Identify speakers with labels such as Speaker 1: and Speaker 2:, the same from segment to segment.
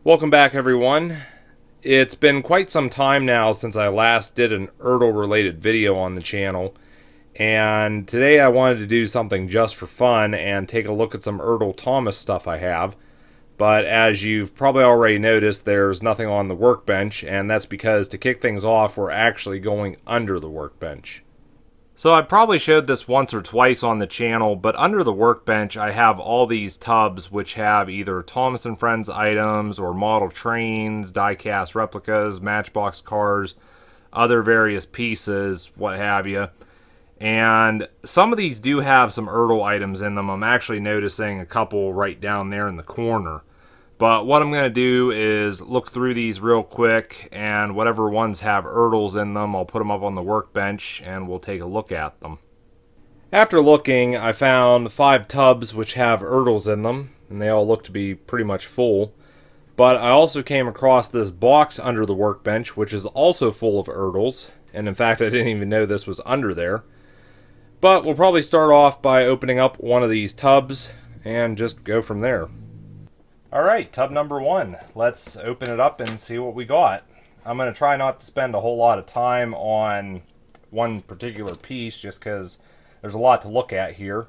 Speaker 1: Welcome back, everyone. It's been quite some time now since I last did an ERTL related video on the channel, and today I wanted to do something just for fun and take a look at some ERTL Thomas stuff I have. But as you've probably already noticed, there's nothing on the workbench, and that's because to kick things off we're actually going under the workbench. So I probably showed this once or twice on the channel, but under the workbench I have all these tubs which have either Thomas Friends items or model trains, die-cast replicas, matchbox cars, other various pieces, what have you. And some of these do have some ERTL items in them. I'm actually noticing a couple right down there in the corner. But what I'm going to do is look through these real quick, and whatever ones have ERTLs in them, I'll put them up on the workbench and we'll take a look at them. After looking, I found 5 tubs which have ERTLs in them, and they all look to be pretty much full. But I also came across this box under the workbench which is also full of ERTLs, and in fact I didn't even know this was under there. But we'll probably start off by opening up one of these tubs and just go from there. Alright, tub number 1. Let's open it up and see what we got. I'm going to try not to spend a whole lot of time on one particular piece just because there's a lot to look at here.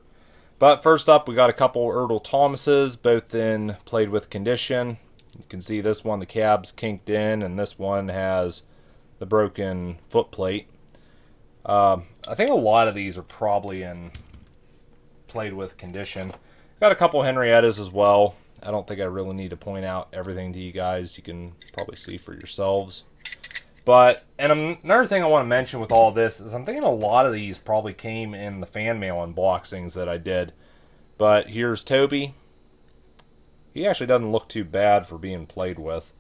Speaker 1: But first up, we got a couple ERTL Thomases, both in played with condition. You can see this one, the cab's kinked in, and this one has the broken foot plate. I think a lot of these are probably in played with condition. Got a couple Henriettas as well. I don't think I really need to point out everything to you guys. You can probably see for yourselves. But, and another thing I want to mention with all this is I'm thinking a lot of these probably came in the fan mail unboxings that I did. But here's Toby. He actually doesn't look too bad for being played with.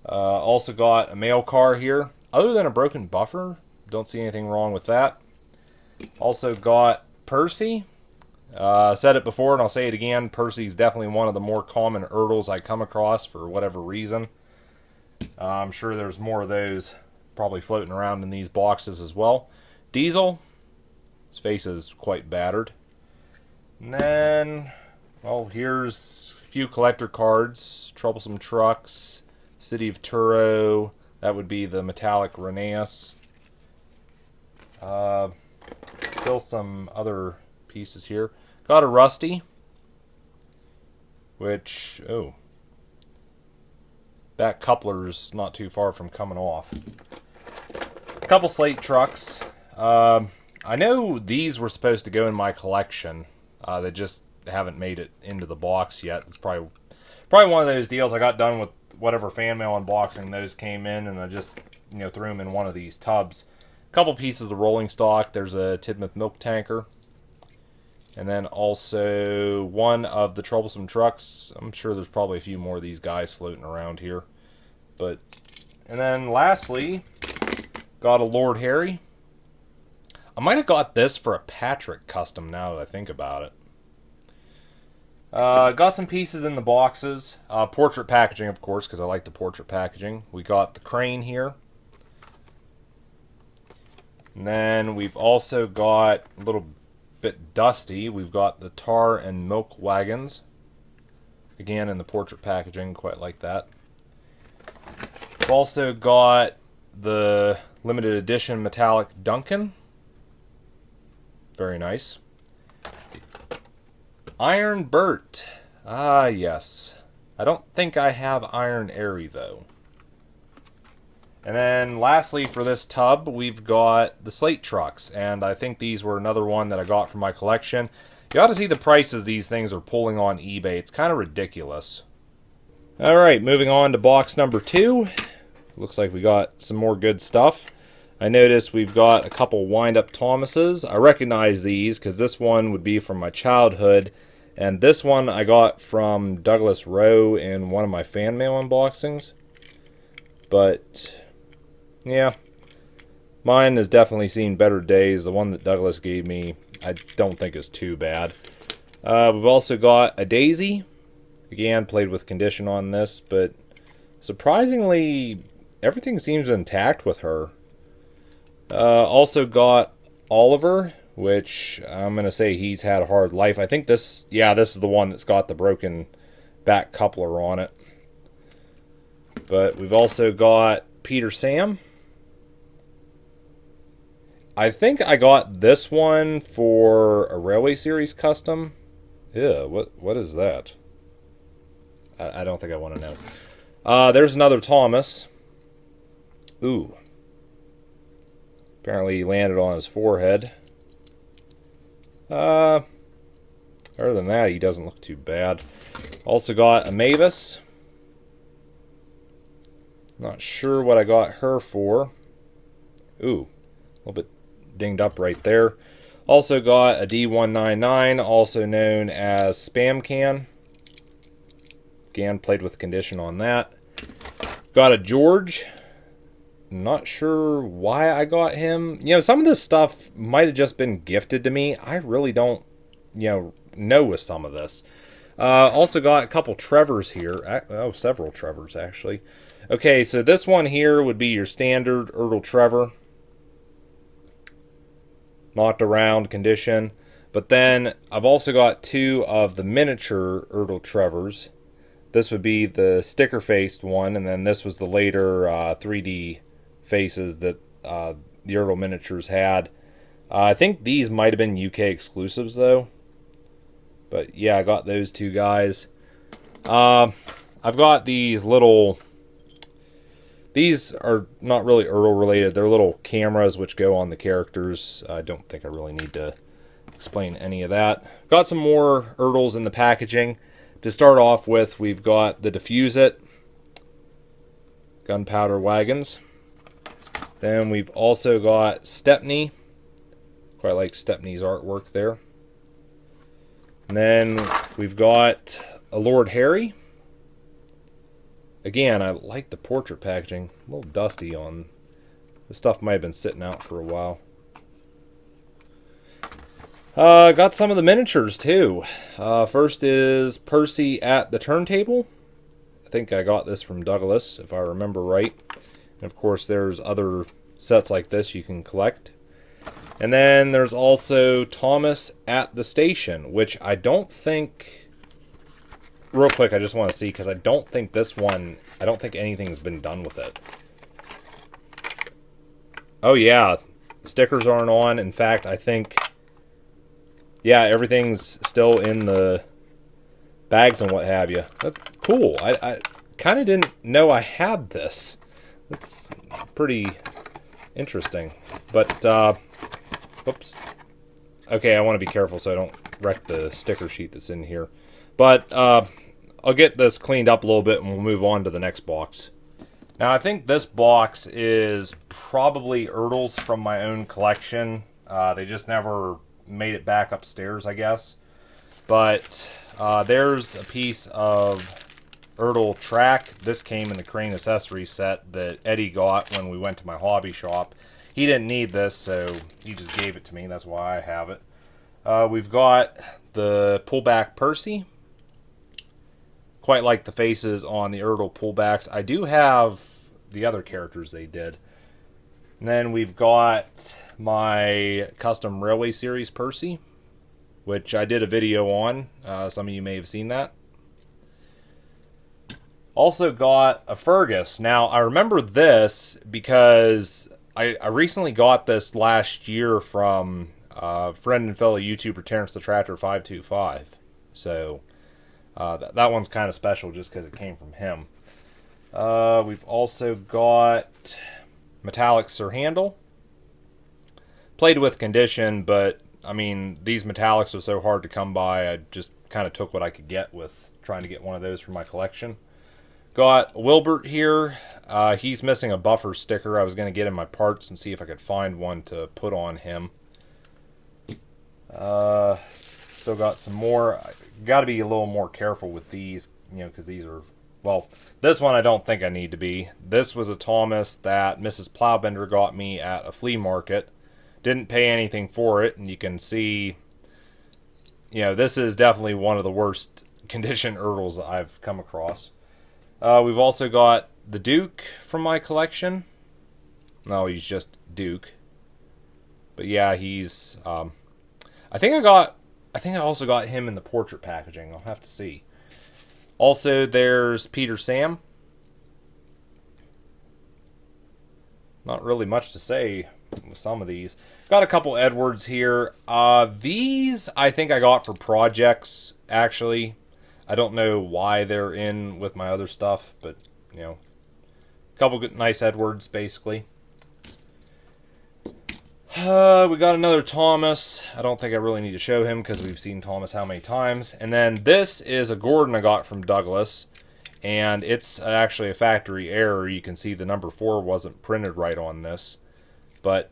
Speaker 1: Also got a mail car here. Other than a broken buffer, don't see anything wrong with that. Also got Percy. Said it before and I'll say it again, Percy's definitely one of the more common ERTLs I come across for whatever reason. I'm sure there's more of those probably floating around in these boxes as well. Diesel, his face is quite battered. And then, well, here's a few collector cards. Troublesome Trucks, City of Turo, that would be the metallic Reneus. Still some other pieces here. Got a Rusty, which, oh, that coupler's not too far from coming off. A couple slate trucks. I know these were supposed to go in my collection. They just haven't made it into the box yet. It's probably one of those deals. I got done with whatever fan mail unboxing those came in, and I just threw them in one of these tubs. A couple pieces of rolling stock. There's a Tidmouth milk tanker. And then also one of the Troublesome Trucks. I'm sure there's probably a few more of these guys floating around here. And then lastly, got a Lord Harry. I might have got this for a Patrick custom now that I think about it. Got some pieces in the boxes. Portrait packaging, of course, because I like the portrait packaging. We got the crane here. And then we've also got a little bit dusty. We've got the tar and milk wagons. Again, in the portrait packaging, quite like that. We've also got the limited edition metallic Duncan. Very nice. Iron Bert. Ah, yes. I don't think I have Iron Airy, though. And then lastly for this tub, we've got the slate trucks, and I think these were another one that I got from my collection. You ought to see the prices these things are pulling on eBay. It's kind of ridiculous. Alright, moving on to box number 2. Looks like we got some more good stuff. I noticed we've got a couple wind-up Thomases. I recognize these because this one would be from my childhood, and this one I got from Douglas Rowe in one of my fan mail unboxings. But yeah, mine has definitely seen better days. The one that Douglas gave me, I don't think is too bad. We've also got a Daisy. Again, played with condition on this, but surprisingly, everything seems intact with her. Also got Oliver, which I'm going to say he's had a hard life. I think this, yeah, this is the one that's got the broken back coupler on it. But we've also got Peter Sam. I think I got this one for a Railway Series custom. Yeah, what is that? I don't think I want to know. There's another Thomas. Ooh. Apparently he landed on his forehead. Other than that, he doesn't look too bad. Also got a Mavis. Not sure what I got her for. Ooh, a little bit dinged up right there. Also got a D199, also known as Spam Can. Again, played with condition on that. Got a George. Not sure why I got him. You know, some of this stuff might have just been gifted to me. I really don't, know with some of this. Also got a couple Trevors here. Oh, several Trevors, actually. Okay, so this one here would be your standard ERTL Trevor. Knocked around condition. But then I've also got two of the miniature ERTL Trevors. This would be the sticker-faced one, and then this was the later 3D faces that the ERTL miniatures had. I think these might have been UK exclusives, though. But yeah, I got those two guys. I've got these little... These are not really ERTL related. They're little cameras which go on the characters. I don't think I really need to explain any of that. Got some more ERTLs in the packaging. To start off with, we've got the Diffuse It Gunpowder Wagons. Then we've also got Stepney. Quite like Stepney's artwork there. And then we've got a Lord Harry. Again, I like the portrait packaging. A little dusty on... This stuff might have been sitting out for a while. Got some of the miniatures, too. First is Percy at the Turntable. I think I got this from Douglas, if I remember right. And of course, there's other sets like this you can collect. And then there's also Thomas at the Station, which I don't think... Real quick, I just want to see, because I don't think this one... I don't think anything's been done with it. Oh, yeah. Stickers aren't on. In fact, I think... Yeah, everything's still in the bags and what have you. That's cool. I kind of didn't know I had this. That's pretty interesting. But, oops. Okay, I want to be careful so I don't wreck the sticker sheet that's in here. But I'll get this cleaned up a little bit and we'll move on to the next box. Now, I think this box is probably ERTLs from my own collection. They just never made it back upstairs, I guess. But there's a piece of ERTL track. This came in the Crane accessory set that Eddie got when we went to my hobby shop. He didn't need this, so he just gave it to me. That's why I have it. We've got the pullback Percy. Quite like the faces on the ERTL pullbacks. I do have the other characters they did. And then we've got my custom Railway Series Percy, which I did a video on. Some of you may have seen that. Also got a Fergus. Now, I remember this because I recently got this last year from friend and fellow YouTuber Terrence the Tractor 525. So... that one's kind of special just because it came from him. We've also got Metallic Sir Handle. Played with condition, but, I mean, these metallics are so hard to come by, I just kind of took what I could get with trying to get one of those for my collection. Got Wilbert here. He's missing a buffer sticker. I was going to get in my parts and see if I could find one to put on him. Still got some more. Got to be a little more careful with these, because these are, well, this one I don't think I need to be. This was a Thomas that Mrs. Plowbender got me at a flea market. Didn't pay anything for it, and you can see, this is definitely one of the worst condition ERTLs I've come across. We've also got the Duke from my collection. No, he's just Duke. But yeah, he's, I think I also got him in the portrait packaging. I'll have to see. Also, there's Peter Sam. not really much to say with some of these. Got a couple Edwards here. These I think I got for projects, actually. I don't know why they're in with my other stuff, but, you know, a couple good, nice Edwards, basically. We got another Thomas. I don't think I really need to show him because we've seen Thomas how many times. And then this is a Gordon I got from Douglas. And it's actually a factory error. You can see the number 4 wasn't printed right on this. But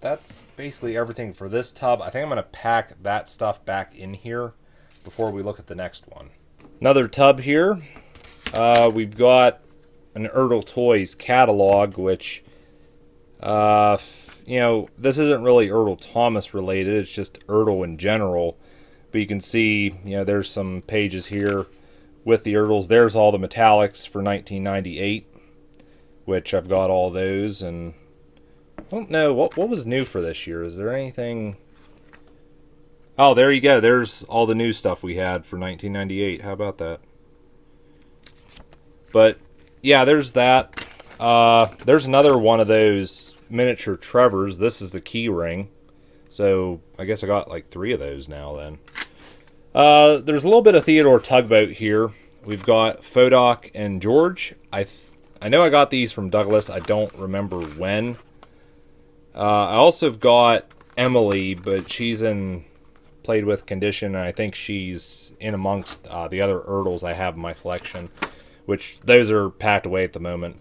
Speaker 1: that's basically everything for this tub. I think I'm going to pack that stuff back in here before we look at the next one. Another tub here. We've got an ERTL Toys catalog, which, you know, this isn't really ERTL Thomas related. It's just ERTL in general. But you can see, you know, there's some pages here with the ERTLs. There's all the metallics for 1998, which I've got all those. And I don't know, what was new for this year? Is there anything... Oh, there you go. There's all the new stuff we had for 1998. How about that? But, yeah, there's that. There's another one of those miniature Trevors. This is the key ring. So, I guess I got like 3 of those now then. There's a little bit of Theodore Tugboat here. We've got Fodoc and George. I know I got these from Douglas. I don't remember when. I also have got Emily, but she's in played with condition, and I think she's in amongst the other ERTLs I have in my collection, which those are packed away at the moment.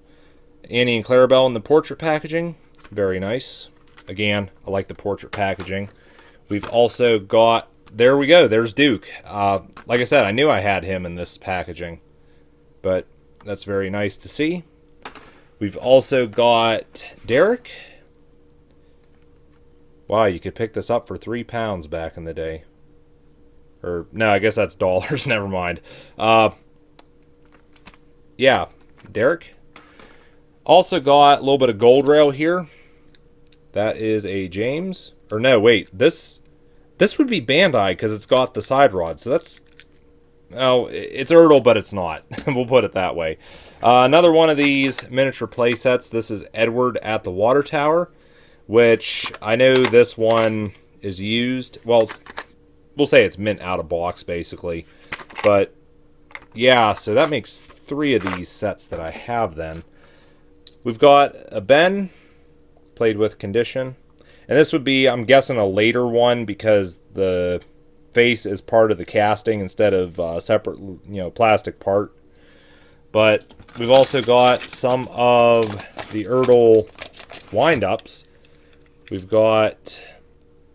Speaker 1: Annie and Clarabelle in the portrait packaging. Very nice. Again, I like the portrait packaging. We've also got... There we go. There's Duke. Like I said, I knew I had him in this packaging, but that's very nice to see. We've also got Derek. Wow, you could pick this up for £3 back in the day. Or, no, I guess that's dollars. Never mind. Yeah, Derek. Also got a little bit of gold rail here. That is a James. Or no, wait. This would be Bandai because it's got the side rod. So that's... Oh, it's ERTL, but it's not. We'll put it that way. Another one of these miniature play sets. This is Edward at the Water Tower, which I know this one is used. Well, we'll say it's mint out of box, basically. But, yeah, so that makes 3 of these sets that I have then. We've got a Ben, played with condition. And this would be, I'm guessing, a later one because the face is part of the casting instead of a separate, you know, plastic part. But we've also got some of the ERTL wind-ups. We've got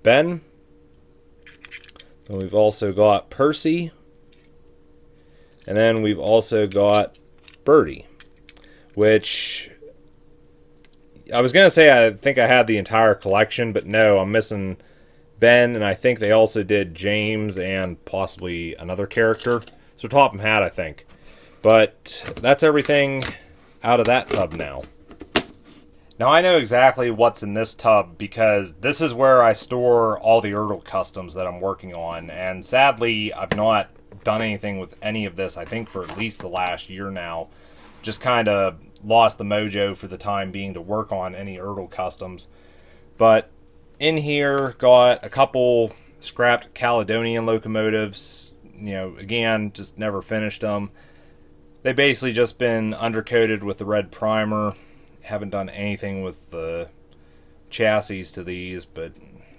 Speaker 1: Ben. And we've also got Percy. And then we've also got Birdie, which... I was going to say I think I had the entire collection, but no, I'm missing Ben, and I think they also did James and possibly another character. So Topham Hatt, I think. But that's everything out of that tub now. Now I know exactly what's in this tub because this is where I store all the ERTL customs that I'm working on. And sadly, I've not done anything with any of this, I think, for at least the last year now. Just kind of lost the mojo for the time being to work on any ERTL customs. But in here, got a couple scrapped Caledonian locomotives. You know, again, just never finished them. They basically just been undercoated with the red primer. Haven't done anything with the chassis to these, but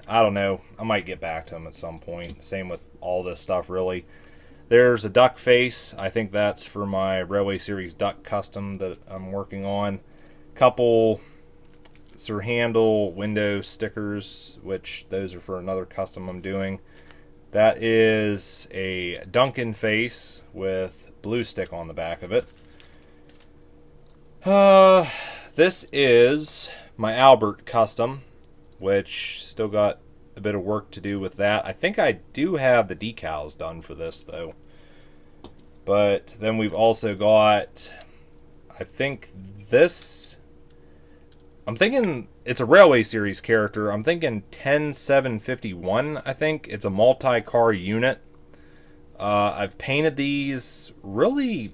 Speaker 1: I don't know. I might get back to them at some point. Same with all this stuff, really. There's a duck face. I think that's for my Railway Series duck custom that I'm working on. Couple Sir Handel window stickers, which those are for another custom I'm doing. That is a Duncan face with blue stick on the back of it. This is my Albert custom, which still got a bit of work to do with that. I think I do have the decals done for this, though. But then we've also got, I think this, I'm thinking it's a Railway Series character. I'm thinking 10751, I think. It's a multi-car unit. I've painted these really,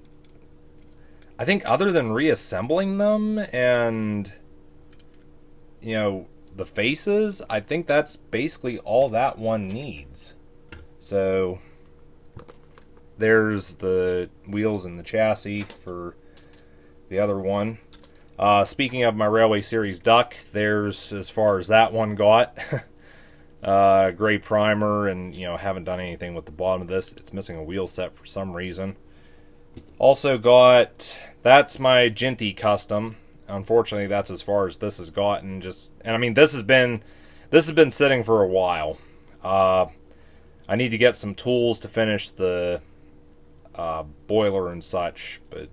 Speaker 1: I think other than reassembling them and you know, the faces, I think that's basically all that one needs. So there's the wheels and the chassis for the other one. Speaking of my Railway Series duck, there's as far as that one got. Gray primer, and you know, haven't done anything with the bottom of this. It's missing a wheel set for some reason. Also got, that's my Ginty custom. Unfortunately, that's as far as this has gotten. And I mean, this has been sitting for a while. I need to get some tools to finish the boiler and such, but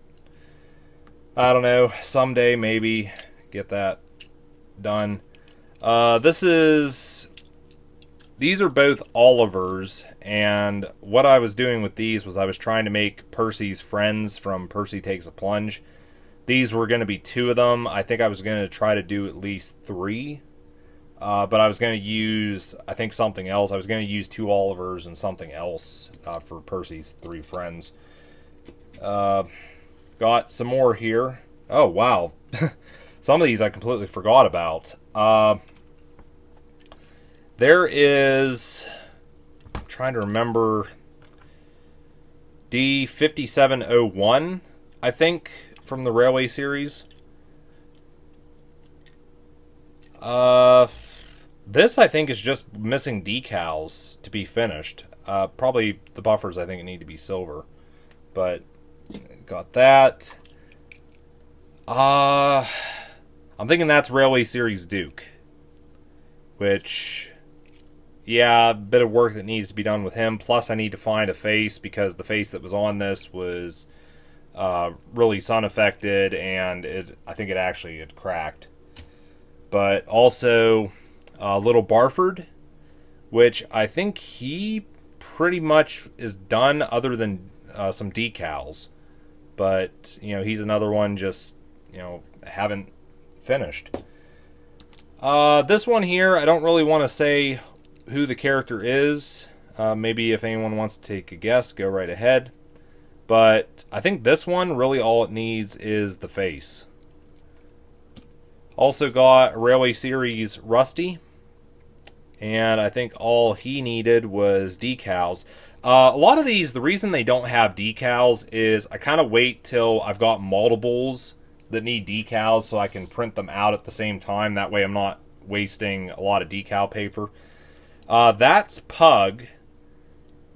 Speaker 1: I don't know. Someday maybe get that done. These are both Olivers, and what I was doing with these was I was trying to make Percy's friends from Percy Takes a Plunge. These were going to be 2 of them. I think I was going to try to do at least 3. But I was going to use, I think, something else. I was going to use 2 Olivers and something else for Percy's 3 friends. Got some more here. Oh, wow. Some of these I completely forgot about. There is, I'm trying to remember, D5701, I think, from the Railway series. This, I think, is just missing decals to be finished. Probably the buffers, I think, need to be silver. But, got that. I'm thinking that's Railway Series Duke. Which, yeah, a bit of work that needs to be done with him. Plus, I need to find a face, because the face that was on this was really sun affected, and I think it actually had cracked. But also, Little Barford, which I think he pretty much is done, other than some decals. But, you know, he's another one just, you know, haven't finished. This one here, I don't really want to say who the character is. Maybe if anyone wants to take a guess, go right ahead. But I think this one, really all it needs is the face. Also got Railway Series Rusty. And I think all he needed was decals. A lot of these, the reason they don't have decals is I kind of wait till I've got multiples that need decals so I can print them out at the same time. That way I'm not wasting a lot of decal paper. That's Pug.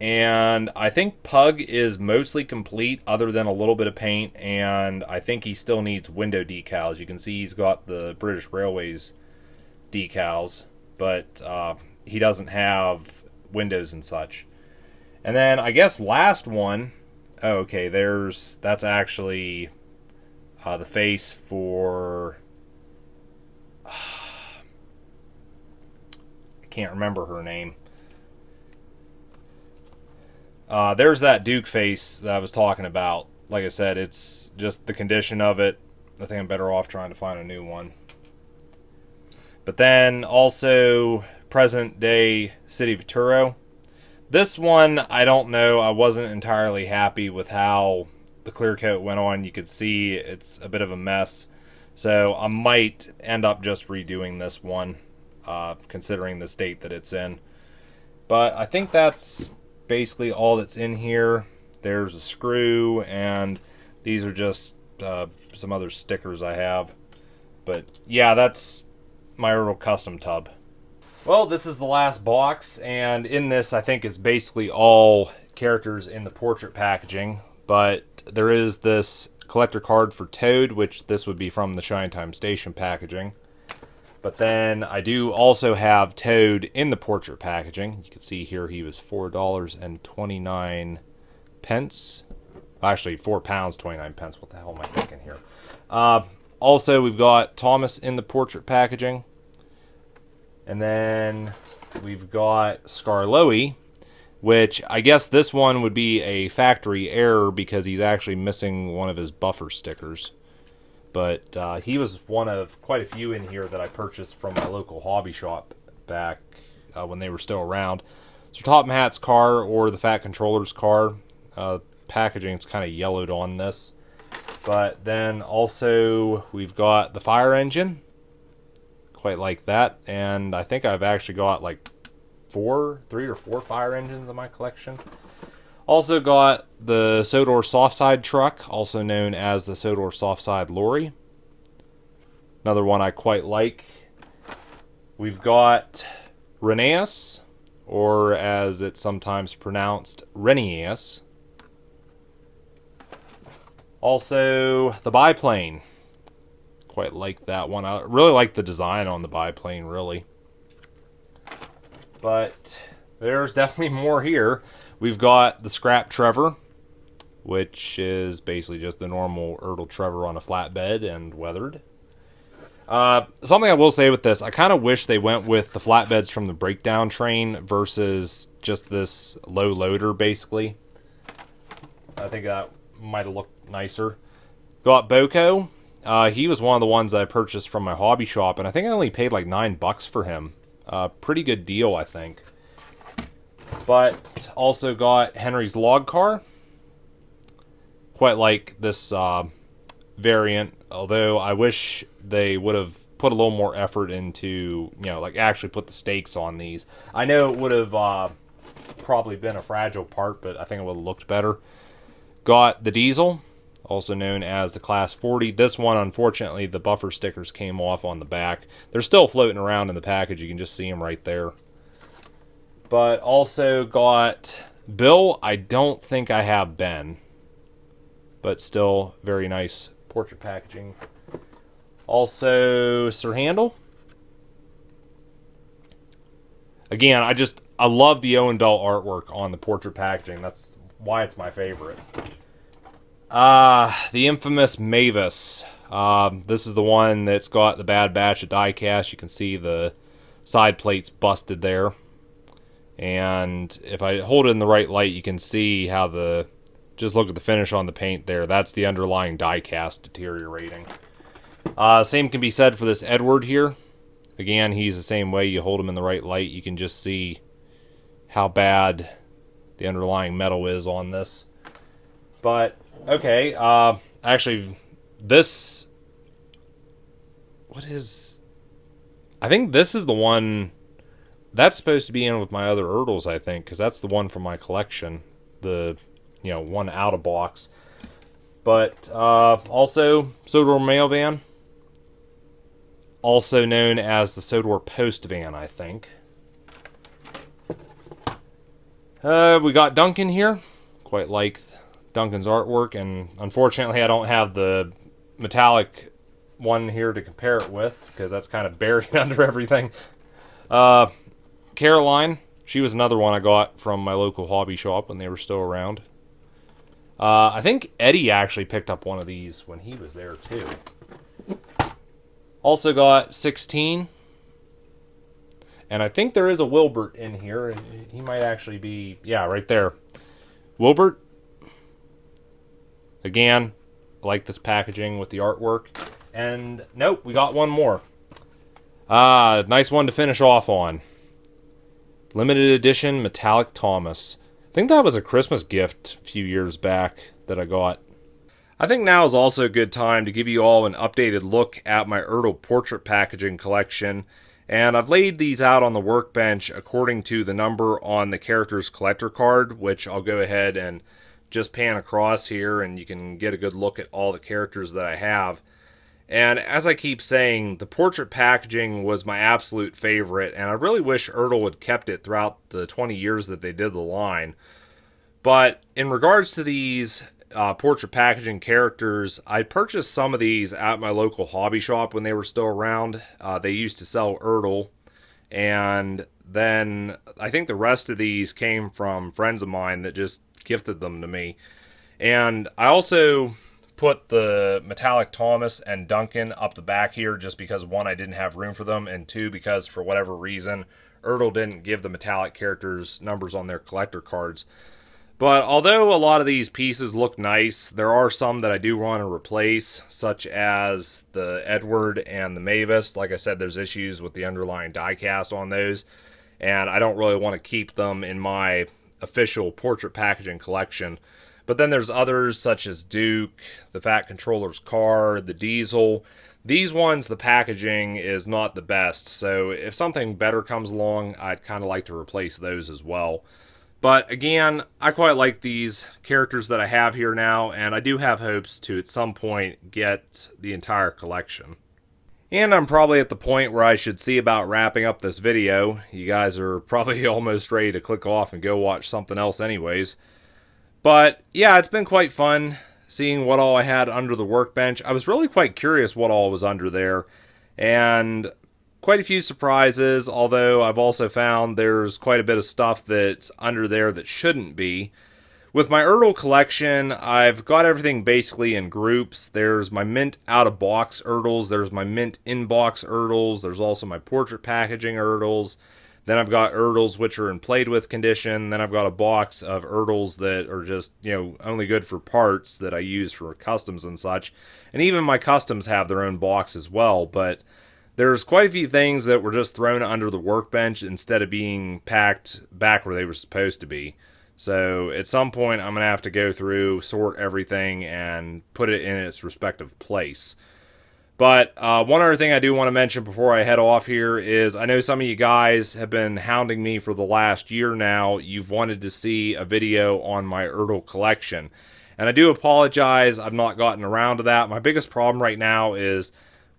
Speaker 1: And I think Pug is mostly complete other than a little bit of paint. And I think he still needs window decals. You can see he's got the British Railways decals. But he doesn't have windows and such. And then I guess last one. Oh, okay, that's actually the face for, I can't remember her name. There's that Duke face that I was talking about. Like I said, it's just the condition of it. I think I'm better off trying to find a new one. But then also present day City Vituro. This one, I don't know. I wasn't entirely happy with how the clear coat went on. You could see it's a bit of a mess. So I might end up just redoing this one, considering the state that it's in. But I think that's basically all that's in here. There's a screw, and these are just some other stickers I have. But yeah, that's my little custom tub. Well, this is the last box, and in this I think is basically all characters in the portrait packaging. But there is this collector card for Toad, which this would be from the Shine Time Station packaging. But then I do also have Toad in the portrait packaging. You can see here he was $4.29. Actually, £4.29. What the hell am I thinking here? Also, we've got Thomas in the portrait packaging. And then we've got Skarloey, which I guess this one would be a factory error because he's actually missing one of his buffer stickers. But he was one of quite a few in here that I purchased from my local hobby shop back when they were still around. So Top Hat's car or the Fat Controller's car. Packaging is kind of yellowed on this. But then also we've got the fire engine. Quite like that. And I think I've actually got like 3 or 4 fire engines in my collection. Also got the Sodor Softside truck, also known as the Sodor Softside lorry. Another one I quite like. We've got Reneus, or as it's sometimes pronounced, Reneus. Also, the biplane. Quite like that one. I really like the design on the biplane, really. But there's definitely more here. We've got the Scrap Trevor, which is basically just the normal ERTL Trevor on a flatbed and weathered. Something I will say with this, I kind of wish they went with the flatbeds from the breakdown train versus just this low loader, basically. I think that might have looked nicer. Got Boko. He was one of the ones I purchased from my hobby shop, and I think I only paid like $9 for him. Pretty good deal, I think. But also got Henry's log car. Quite like this variant, although I wish they would have put a little more effort into, like actually put the stakes on these. I know it would have probably been a fragile part, but I think it would have looked better. Got the diesel, also known as the Class 40. This one, unfortunately, the buffer stickers came off on the back. They're still floating around in the package. You can just see them right there. But also got Bill. I don't think I have Ben, but still very nice portrait packaging. Also, Sir Handel. Again, I love the Owen Bell artwork on the portrait packaging. That's why it's my favorite. The infamous Mavis. This is the one that's got the Bad Batch of diecast. You can see the side plates busted there. And if I hold it in the right light, you can see how just look at the finish on the paint there. That's the underlying diecast deteriorating. Same can be said for this Edward here. Again, he's the same way. You hold him in the right light, you can just see how bad the underlying metal is on this. But, okay, actually, this... I think this is the one... That's supposed to be in with my other ERTLs, I think, because that's the one from my collection. The, one out of box. But, also, Sodor Mail Van. Also known as the Sodor Post Van, I think. We got Duncan here. Quite like Duncan's artwork, and unfortunately I don't have the metallic one here to compare it with, because that's kind of buried under everything. Caroline, she was another one I got from my local hobby shop when they were still around. I think Eddie actually picked up one of these when he was there too. Also got 16. And I think there is a Wilbert in here. He might actually be, yeah, right there. Wilbert. Again, I like this packaging with the artwork. And nope, we got one more. Nice one to finish off on. Limited edition metallic Thomas. I think that was a Christmas gift a few years back that I got. I think now is also a good time to give you all an updated look at my ERTL portrait packaging collection. And I've laid these out on the workbench according to the number on the character's collector card, which I'll go ahead and just pan across here and you can get a good look at all the characters that I have. And as I keep saying, the portrait packaging was my absolute favorite, and I really wish ERTL had kept it throughout the 20 years that they did the line. But in regards to these portrait packaging characters, I purchased some of these at my local hobby shop when they were still around. They used to sell ERTL, and then I think the rest of these came from friends of mine that just gifted them to me. And I also put the metallic Thomas and Duncan up the back here just because, one, I didn't have room for them, and two, because for whatever reason ERTL didn't give the metallic characters numbers on their collector cards. But although a lot of these pieces look nice, there are some that I do want to replace, such as the Edward and the Mavis. Like I said, there's issues with the underlying diecast on those, and I don't really want to keep them in my official portrait packaging collection. But then there's others such as Duke, the Fat Controller's car, the Diesel. These ones, the packaging is not the best, so if something better comes along, I'd kind of like to replace those as well. But again, I quite like these characters that I have here now, and I do have hopes to at some point get the entire collection. And I'm probably at the point where I should see about wrapping up this video. You guys are probably almost ready to click off and go watch something else anyways. But yeah, it's been quite fun seeing what all I had under the workbench. I was really quite curious what all was under there, and quite a few surprises, although I've also found there's quite a bit of stuff that's under there that shouldn't be. With my ERTL collection, I've got everything basically in groups. There's my mint out-of-box ERTLs, there's my mint in-box ERTLs, there's also my portrait packaging ERTLs, then I've got ERTLs which are in played with condition, then I've got a box of ERTLs that are just, only good for parts that I use for customs and such. And even my customs have their own box as well, but there's quite a few things that were just thrown under the workbench instead of being packed back where they were supposed to be. So at some point I'm going to have to go through, sort everything, and put it in its respective place. But one other thing I do want to mention before I head off here is I know some of you guys have been hounding me for the last year now. You've wanted to see a video on my ERTL collection. And I do apologize I've not gotten around to that. My biggest problem right now is,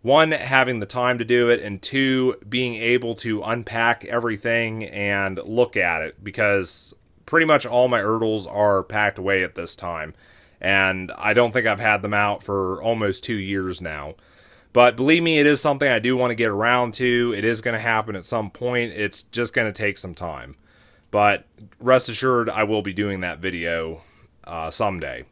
Speaker 1: one, having the time to do it, and two, being able to unpack everything and look at it, because pretty much all my ERTLs are packed away at this time. And I don't think I've had them out for almost 2 years now. But believe me, it is something I do want to get around to. It is going to happen at some point. It's just going to take some time. But rest assured, I will be doing that video someday.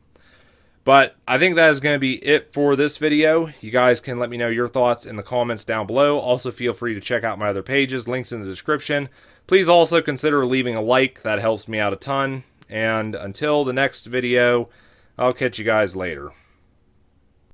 Speaker 1: But I think that is going to be it for this video. You guys can let me know your thoughts in the comments down below. Also, feel free to check out my other pages. Links in the description. Please also consider leaving a like. That helps me out a ton. And until the next video, I'll catch you guys later.